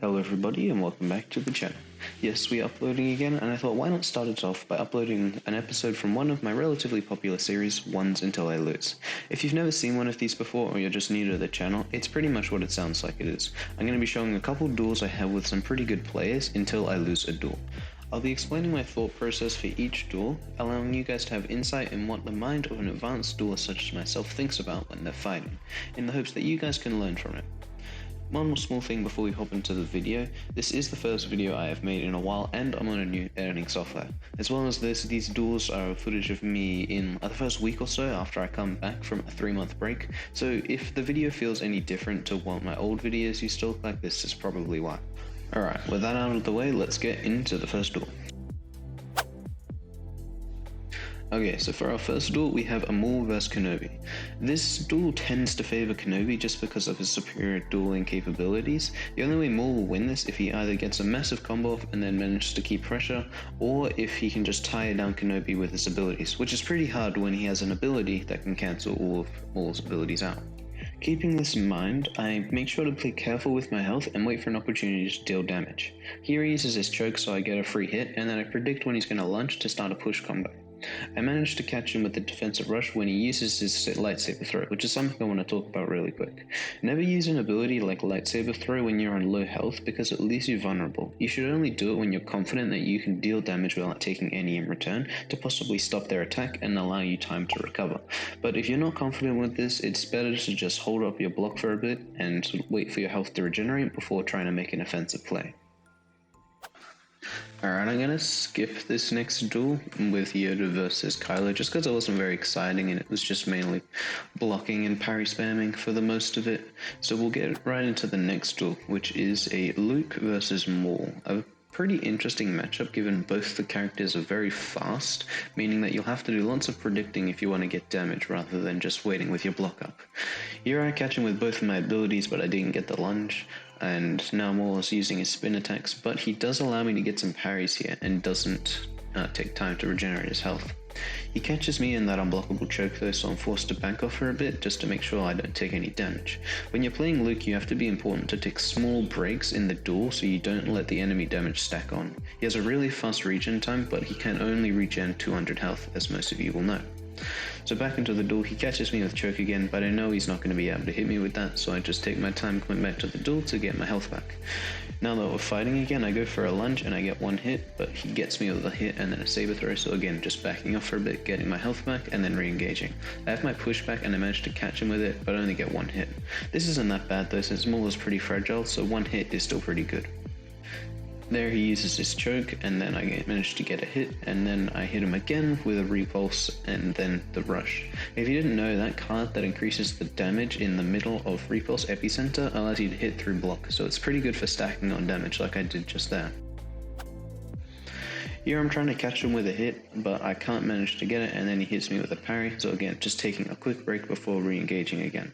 Hello everybody and welcome back to the channel. Yes, we are uploading again, and I thought why not start it off by uploading an episode from one of my relatively popular series, Ones Until I Lose. If you've never seen one of these before or you're just new to the channel, it's pretty much what it sounds like it is. I'm going to be showing a couple duels I have with some pretty good players until I lose a duel. I'll be explaining my thought process for each duel, allowing you guys to have insight in what the mind of an advanced duelist such as myself thinks about when they're fighting, in the hopes that you guys can learn from it. One more small thing before we hop into the video, this is the first video I have made in a while and I'm on a new editing software. As well as this, these duels are footage of me in the first week or so after I come back from a 3-month break, so if the video feels any different to what my old videos used to look like, this is probably why. Alright, with that out of the way, let's get into the first duel. Okay, so for our first duel, we have Amul vs Kenobi. This duel tends to favor Kenobi just because of his superior dueling capabilities. The only way Maul will win this if he either gets a massive combo off and then manages to keep pressure, or if he can just tie down Kenobi with his abilities, which is pretty hard when he has an ability that can cancel all of Maul's abilities out. Keeping this in mind, I make sure to play careful with my health and wait for an opportunity to deal damage. Here he uses his choke so I get a free hit, and then I predict when he's going to lunge to start a push combo. I managed to catch him with the defensive rush when he uses his lightsaber throw, which is something I want to talk about really quick. Never use an ability like lightsaber throw when you're on low health because it leaves you vulnerable. You should only do it when you're confident that you can deal damage without taking any in return to possibly stop their attack and allow you time to recover. But if you're not confident with this, it's better to just hold up your block for a bit and wait for your health to regenerate before trying to make an offensive play. Alright, I'm gonna skip this next duel with Yoda versus Kylo just because it wasn't very exciting and it was just mainly blocking and parry spamming for the most of it. So we'll get right into the next duel, which is a Luke versus Maul. A pretty interesting matchup given both the characters are very fast, meaning that you'll have to do lots of predicting if you want to get damage rather than just waiting with your block up. Here I catch him with both of my abilities, but I didn't get the lunge. And now Maul is using his spin attacks, but he does allow me to get some parries here and doesn't take time to regenerate his health. He catches me in that unblockable choke though, so I'm forced to back off for a bit just to make sure I don't take any damage. When you're playing Luke, you have to be important to take small breaks in the duel so you don't let the enemy damage stack on. He has a really fast regen time, but he can only regen 200 health, as most of you will know. So back into the duel, he catches me with choke again, but I know he's not going to be able to hit me with that, so I just take my time coming back to the duel to get my health back. Now that we're fighting again, I go for a lunge and I get one hit, but he gets me with a hit and then a saber throw, so again just backing off for a bit, getting my health back and then re-engaging. I have my pushback and I managed to catch him with it, but only get one hit. This isn't that bad though, since Maul is pretty fragile, so one hit is still pretty good. There he uses his choke, and then I managed to get a hit, and then I hit him again with a repulse, and then the rush. If you didn't know, that card that increases the damage in the middle of repulse epicenter allows you to hit through block, so it's pretty good for stacking on damage like I did just there. Here I'm trying to catch him with a hit, but I can't manage to get it, and then he hits me with a parry, so again, just taking a quick break before re-engaging again.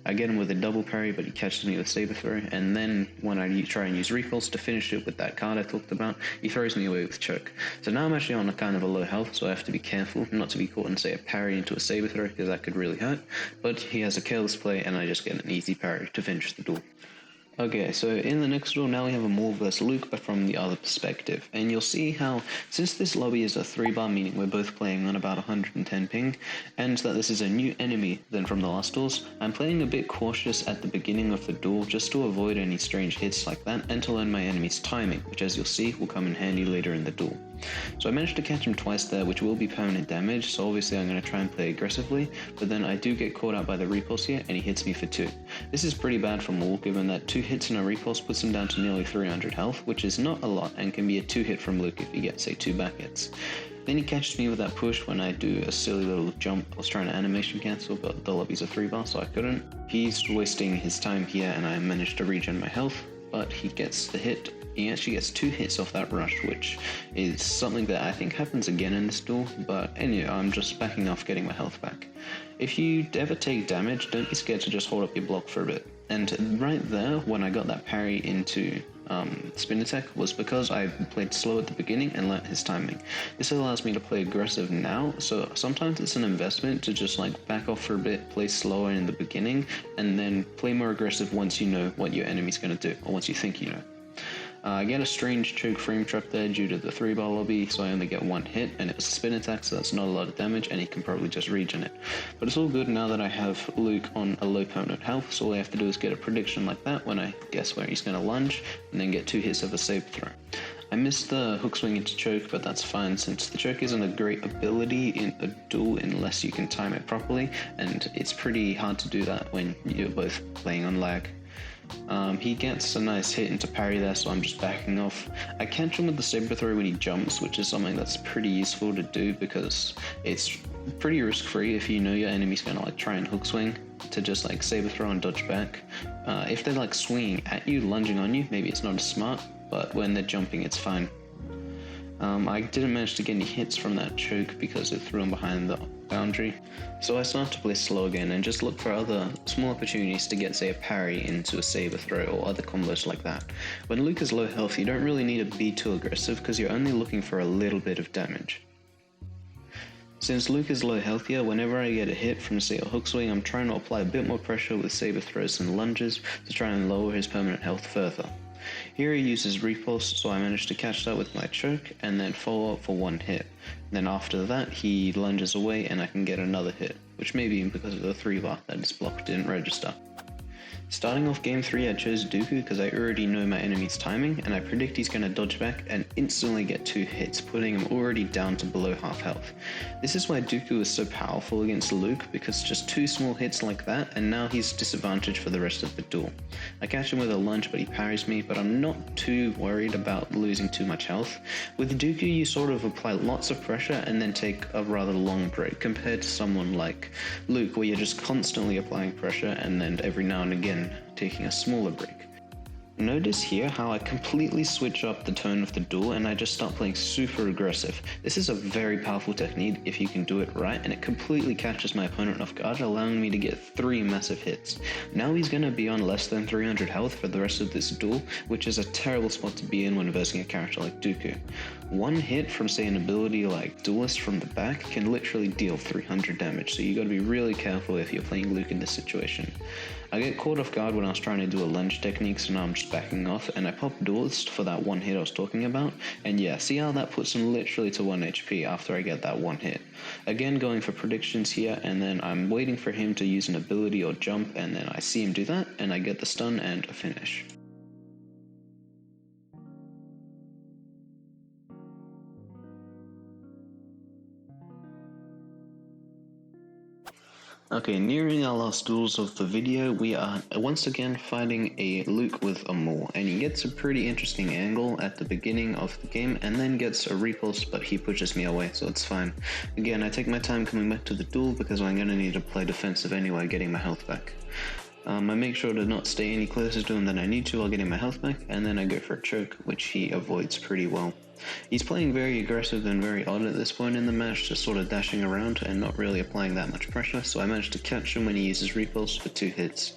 I get him with a double parry, but he catches me with saber throw, and then when I try and use repulse to finish it with that card I talked about, he throws me away with choke. So now I'm actually on a kind of a low health, so I have to be careful not to be caught in, say, a parry into a saber throw, because that could really hurt, but he has a careless play, and I just get an easy parry to finish the duel. Okay, so in the next duel, now we have a Maul vs Luke, but from the other perspective. And you'll see how, since this lobby is a 3-bar, meaning we're both playing on about 110 ping, and that this is a new enemy than from the last duels, I'm playing a bit cautious at the beginning of the duel just to avoid any strange hits like that, and to learn my enemy's timing, which as you'll see will come in handy later in the duel. So I managed to catch him twice there, which will be permanent damage, so obviously I'm going to try and play aggressively, but then I do get caught out by the repulse here, and he hits me for 2. This is pretty bad for Maul, given that 2 hits in a repulse puts him down to nearly 300 health, which is not a lot, and can be a 2 hit from Luke if you get, say, 2 back hits. Then he catches me with that push when I do a silly little jump. I was trying to animation cancel, but the lobby's a 3-bar, so I couldn't. He's wasting his time here, and I managed to regen my health, but he gets the hit. He actually gets 2 hits off that rush, which is something that I think happens again in this duel, but anyway, I'm just backing off getting my health back. If you ever take damage, don't be scared to just hold up your block for a bit. And right there, when I got that parry into spin attack, was because I played slow at the beginning and learnt his timing. This allows me to play aggressive now, so sometimes it's an investment to just like back off for a bit, play slower in the beginning, and then play more aggressive once you know what your enemy's going to do, or once you think you know. I get a strange choke frame trap there due to the 3-bar lobby, so I only get one hit, and it was a spin attack, so that's not a lot of damage, and he can probably just regen it. But it's all good now that I have Luke on a low permanent health, so all I have to do is get a prediction like that when I guess where he's going to lunge, and then get 2 hits of a saber throw. I missed the hook swing into choke, but that's fine since the choke isn't a great ability in a duel unless you can time it properly, and it's pretty hard to do that when you're both playing on lag. He gets a nice hit into parry there, so I'm just backing off. I catch him with the saber throw when he jumps, which is something that's pretty useful to do because it's pretty risk free if you know your enemy's gonna like try and hook swing to just like saber throw and dodge back. If they're like swinging at you, lunging on you, maybe it's not as smart, but when they're jumping, it's fine. I didn't manage to get any hits from that choke because it threw him behind the boundary, so I started to play slow again and just look for other small opportunities to get, say, a parry into a saber throw or other combos like that. When Luke is low health, you don't really need to be too aggressive because you're only looking for a little bit of damage. Since Luke is low healthier, whenever I get a hit from, say, a hook swing, I'm trying to apply a bit more pressure with saber throws and lunges to try and lower his permanent health further. Here he uses repulse, so I managed to catch that with my choke and then follow up for one hit. Then after that he lunges away and I can get another hit, which may be because of the 3-bar that his block didn't register. Starting off game 3 I chose Dooku because I already know my enemy's timing and I predict he's going to dodge back and instantly get 2 hits, putting him already down to below half health. This is why Dooku is so powerful against Luke, because just 2 small hits like that and now he's disadvantaged for the rest of the duel. I catch him with a lunge but he parries me, but I'm not too worried about losing too much health. With Dooku you sort of apply lots of pressure and then take a rather long break compared to someone like Luke where you're just constantly applying pressure and then every now and again taking a smaller break. Notice here how I completely switch up the tone of the duel and I just start playing super aggressive. This is a very powerful technique if you can do it right, and it completely catches my opponent off guard, allowing me to get 3 massive hits. Now he's going to be on less than 300 health for the rest of this duel, which is a terrible spot to be in when versing a character like Dooku. One hit from, say, an ability like Duelist from the back can literally deal 300 damage, so you got to be really careful if you're playing Luke in this situation. I get caught off guard when I was trying to do a lunge technique, so now I'm just backing off, and I pop Duelist for that one hit I was talking about, and yeah, see how that puts him literally to 1 HP after I get that one hit. Again, going for predictions here, and then I'm waiting for him to use an ability or jump, and then I see him do that, and I get the stun and a finish. Okay, nearing our last duels of the video, we are once again fighting a Luke with a Maul, and he gets a pretty interesting angle at the beginning of the game and then gets a repulse, but he pushes me away, so it's fine. Again, I take my time coming back to the duel because I'm going to need to play defensive anyway, getting my health back. I make sure to not stay any closer to him than I need to while getting my health back, and then I go for a choke, which he avoids pretty well. He's playing very aggressive and very odd at this point in the match, just sort of dashing around and not really applying that much pressure, so I managed to catch him when he uses repulse for 2 hits.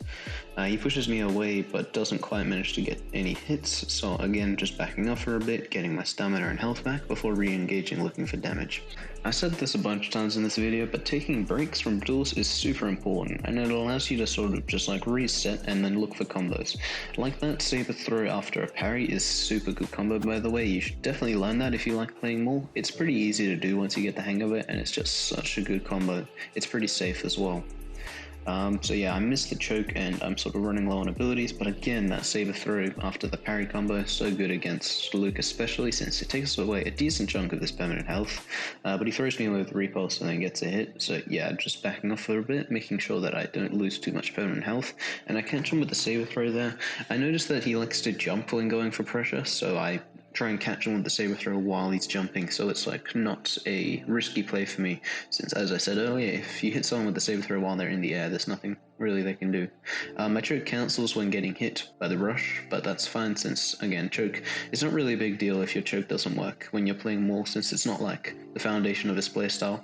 He pushes me away but doesn't quite manage to get any hits, so again just backing off for a bit, getting my stamina and health back before re-engaging looking for damage. I said this a bunch of times in this video, but taking breaks from duels is super important, and it allows you to sort of just like reset and then look for combos. Like that saber throw after a parry is super good combo, by the way. You should definitely learn that if you like playing Maul. It's pretty easy to do once you get the hang of it, and it's just such a good combo. It's pretty safe as well. So yeah, I missed the choke and I'm sort of running low on abilities, but again, that saber throw after the parry combo is so good against Luke, especially since it takes away a decent chunk of his permanent health, but he throws me away with repulse and then gets a hit, so yeah, just backing off for a bit, making sure that I don't lose too much permanent health, and I catch him with the saber throw there. I noticed that he likes to jump when going for pressure, so I try and catch him with the saber throw while he's jumping, so it's like not a risky play for me, since as I said earlier, if you hit someone with the saber throw while they're in the air, there's nothing really they can do. My choke cancels when getting hit by the rush, but that's fine since, again, choke is not really a big deal if your choke doesn't work when you're playing Maul, since it's not like the foundation of his playstyle.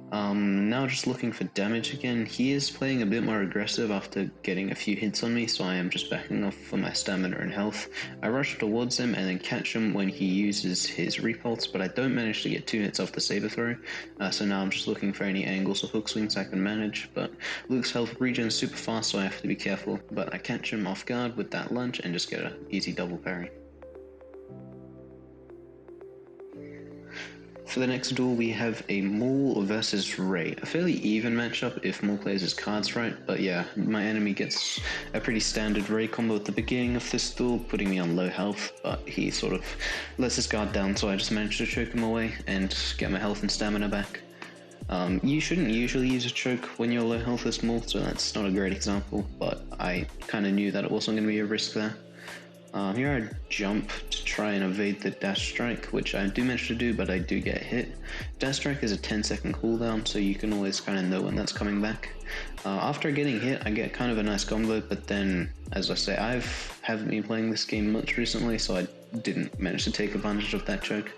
Now just looking for damage again. He is playing a bit more aggressive after getting a few hits on me, so I am just backing off for my stamina and health. I rush towards him and then catch him when he uses his repulse, but I don't manage to get 2 hits off the saber throw, so now I'm just looking for any angles or hook swings I can manage, but Luke's health regens super fast, so I have to be careful, but I catch him off guard with that lunge and just get an easy double parry. For the next duel, we have a Maul versus Ray. A fairly even matchup if Maul plays his cards right, but yeah, my enemy gets a pretty standard Ray combo at the beginning of this duel, putting me on low health, but he sort of lets his guard down, so I just managed to choke him away and get my health and stamina back. You shouldn't usually use a choke when you're low health as Maul, so that's not a great example, but I kind of knew that it wasn't going to be a risk there. Here I jump to try and evade the dash strike, which I do manage to do, but I do get hit. Dash strike is a 10-second cooldown, so you can always kind of know when that's coming back. After getting hit, I get kind of a nice combo, but then, as I say, haven't been playing this game much recently, so I didn't manage to take advantage of that choke.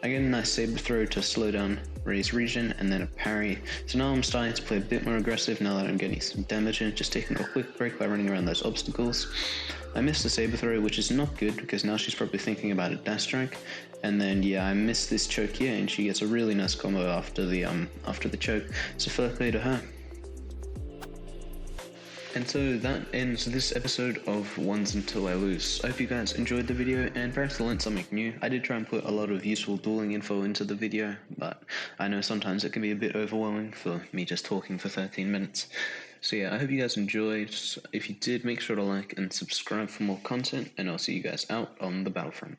I get a nice saber throw to slow down Ray's regen, and then a parry. So now I'm starting to play a bit more aggressive now that I'm getting some damage in, just taking a quick break by running around those obstacles. I missed the saber throw, which is not good because now she's probably thinking about a dash strike. And then yeah, I missed this choke here, and she gets a really nice combo after the choke. So fair play to her. And so that ends this episode of Ones Until I Lose. I hope you guys enjoyed the video and perhaps learned something new. I did try and put a lot of useful dueling info into the video, but I know sometimes it can be a bit overwhelming for me just talking for 13 minutes. So yeah, I hope you guys enjoyed. If you did, make sure to like and subscribe for more content, and I'll see you guys out on the Battlefront.